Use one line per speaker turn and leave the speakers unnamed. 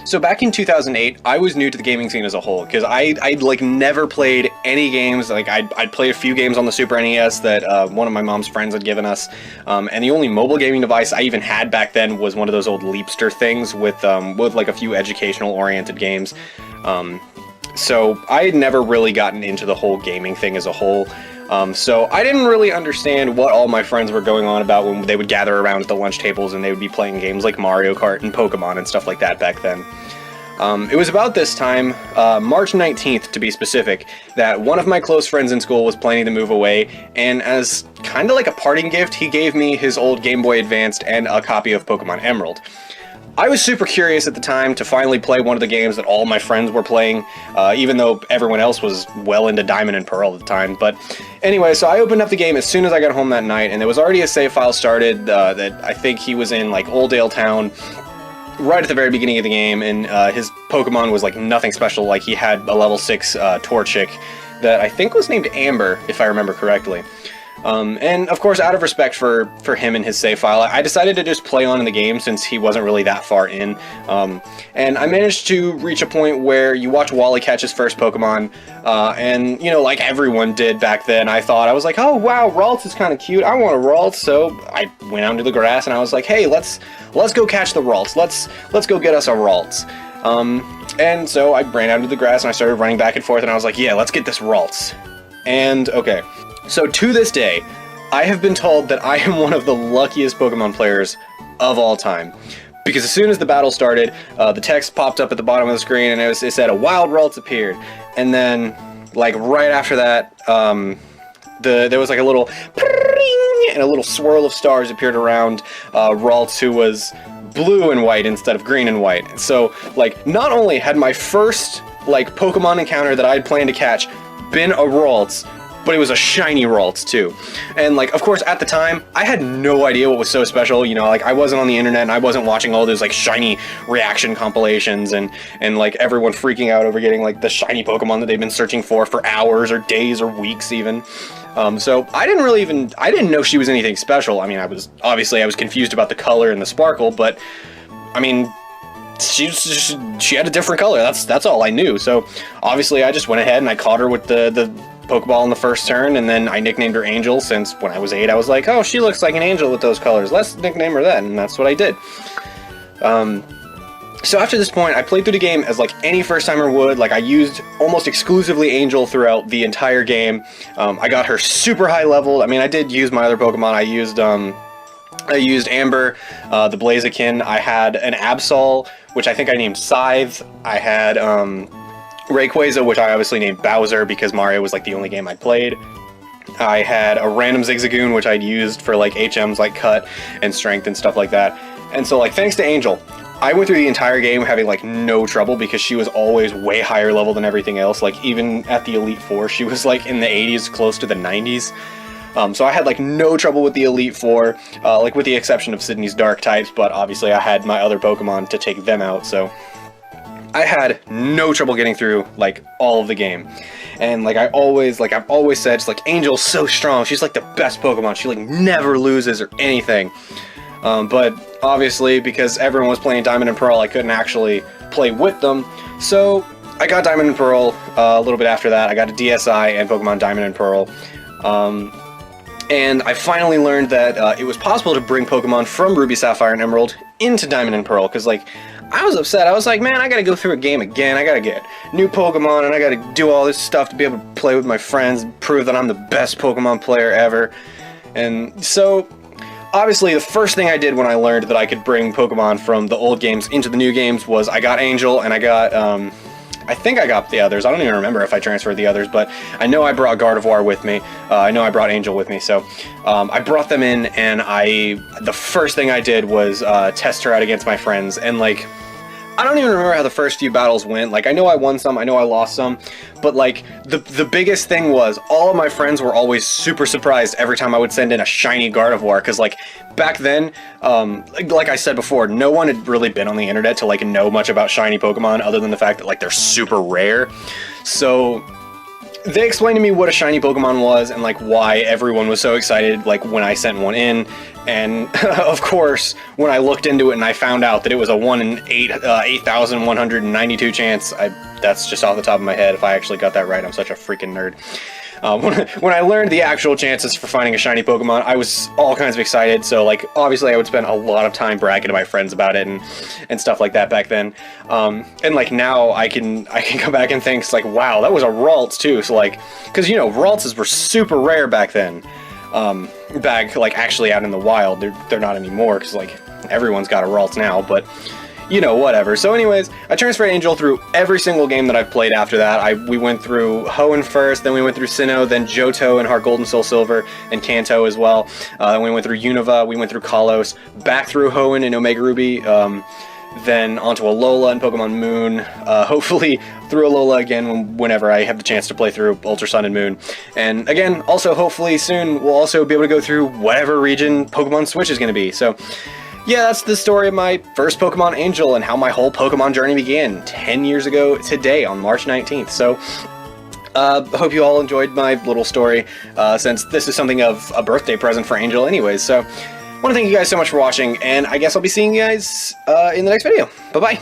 So back in 2008, I was new to the gaming scene as a whole, because I'd like never played any games. Like I'd played a few games on the Super NES that one of my mom's friends had given us, and the only mobile gaming device I even had back then was one of those old Leapster things with like a few educational oriented games. So I had never really gotten into the whole gaming thing as a whole. So I didn't really understand what all my friends were going on about when they would gather around at the lunch tables and they would be playing games like Mario Kart and Pokemon and stuff like that back then. It was about this time, March 19th to be specific, that one of my close friends in school was planning to move away, and as kind of like a parting gift, he gave me his old Game Boy Advanced and a copy of Pokemon Emerald. I was super curious at the time to finally play one of the games that all my friends were playing, even though everyone else was well into Diamond and Pearl at the time. But anyway, so I opened up the game as soon as I got home that night, and there was already a save file started that I think he was in, like, Oldale Town right at the very beginning of the game, and his Pokemon was, like, nothing special. Like, he had a level 6 Torchic that I think was named Amber, if I remember correctly. And of course, out of respect for him and his save file, I decided to just play on in the game since he wasn't really that far in. And I managed to reach a point where you watch Wally catch his first Pokemon, and, you know, like everyone did back then, I was like, oh wow, Ralts is kind of cute, I want a Ralts, so I went out into the grass and I was like, hey, let's go catch the Ralts, let's go get us a Ralts. And so I ran out into the grass and I started running back and forth and I was like, yeah, let's get this Ralts. And, okay. So to this day, I have been told that I am one of the luckiest Pokemon players of all time. Because as soon as the battle started, the text popped up at the bottom of the screen and it said a wild Ralts appeared. And then, like, right after that, there was like a little pring, and a little swirl of stars appeared around Ralts, who was blue and white instead of green and white. So, like, not only had my first, like, Pokemon encounter that I had planned to catch been a Ralts, but it was a shiny Ralts too. And, like, of course, at the time, I had no idea what was so special, you know, like, I wasn't on the internet and I wasn't watching all those, like, shiny reaction compilations and like, everyone freaking out over getting, like, the shiny Pokemon that they've been searching for hours or days or weeks even. So I didn't know she was anything special. I mean, I was confused about the color and the sparkle, but, I mean, she had a different color, that's all I knew. So, obviously, I just went ahead and I caught her with the Pokeball in the first turn, and then I nicknamed her Angel, since when I was 8, I was like, oh, she looks like an angel with those colors, let's nickname her that, and that's what I did. So after this point, I played through the game as, like, any first-timer would. Like, I used almost exclusively Angel throughout the entire game. I got her super high leveled. I mean, I did use my other Pokemon. I used Amber, the Blaziken. I had an Absol, which I think I named Scythe. I had, Rayquaza, which I obviously named Bowser because Mario was, like, the only game I played. I had a random Zigzagoon, which I'd used for, like, HMs like Cut and Strength and stuff like that. And so, like, thanks to Angel, I went through the entire game having, like, no trouble because she was always way higher level than everything else. Like, even at the Elite Four, she was, like, in the 80s, close to the 90s. So I had, like, no trouble with the Elite Four, like, with the exception of Sydney's Dark types, but obviously I had my other Pokemon to take them out, so I had no trouble getting through, like, all of the game. And, like, I've always said, it's like, Angel's so strong, she's, like, the best Pokemon, she, like, never loses or anything. But obviously, because everyone was playing Diamond and Pearl, I couldn't actually play with them, so I got Diamond and Pearl a little bit after that. I got a DSi and Pokemon Diamond and Pearl. And I finally learned that it was possible to bring Pokemon from Ruby, Sapphire, and Emerald into Diamond and Pearl, because, like, I was upset. I was like, man, I gotta go through a game again. I gotta get new Pokemon, and I gotta do all this stuff to be able to play with my friends, prove that I'm the best Pokemon player ever. And so, obviously, the first thing I did when I learned that I could bring Pokemon from the old games into the new games was I got Angel, and I got, I think I got the others. I don't even remember if I transferred the others, but I know I brought Gardevoir with me. I know I brought Angel with me, so I brought them in, and the first thing I did was test her out against my friends, and, like, I don't even remember how the first few battles went. Like, I know I won some, I know I lost some, but, like, the biggest thing was all of my friends were always super surprised every time I would send in a shiny Gardevoir, because, like, back then, like I said before, no one had really been on the internet to, like, know much about shiny Pokemon other than the fact that, like, they're super rare. So they explained to me what a shiny Pokemon was and like why everyone was so excited like when I sent one in, and of course when I looked into it and I found out that it was a 1 in 8,192 chance. That's just off the top of my head. If I actually got that right, I'm such a freaking nerd. When I learned the actual chances for finding a shiny Pokemon, I was all kinds of excited. So like obviously I would spend a lot of time bragging to my friends about it and stuff like that back then. And like now I can go back and think it's like, wow, that was a Ralts too. So like, because you know Raltses were super rare back then. Back like actually out in the wild, they're not anymore because like everyone's got a Ralts now, but. You know, whatever. So anyways, I transferred Angel through every single game that I've played after that. We went through Hoenn first, then we went through Sinnoh, then Johto and Heart Gold and Soul Silver, and Kanto as well. Then we went through Unova, we went through Kalos, back through Hoenn and Omega Ruby, then onto Alola and Pokemon Moon, hopefully through Alola again whenever I have the chance to play through Ultra Sun and Moon. And again, also hopefully soon we'll also be able to go through whatever region Pokemon Switch is going to be. So yeah, that's the story of my first Pokemon Angel and how my whole Pokemon journey began 10 years ago today on March 19th. So, hope you all enjoyed my little story, since this is something of a birthday present for Angel anyways. So, I want to thank you guys so much for watching, and I guess I'll be seeing you guys in the next video. Bye-bye.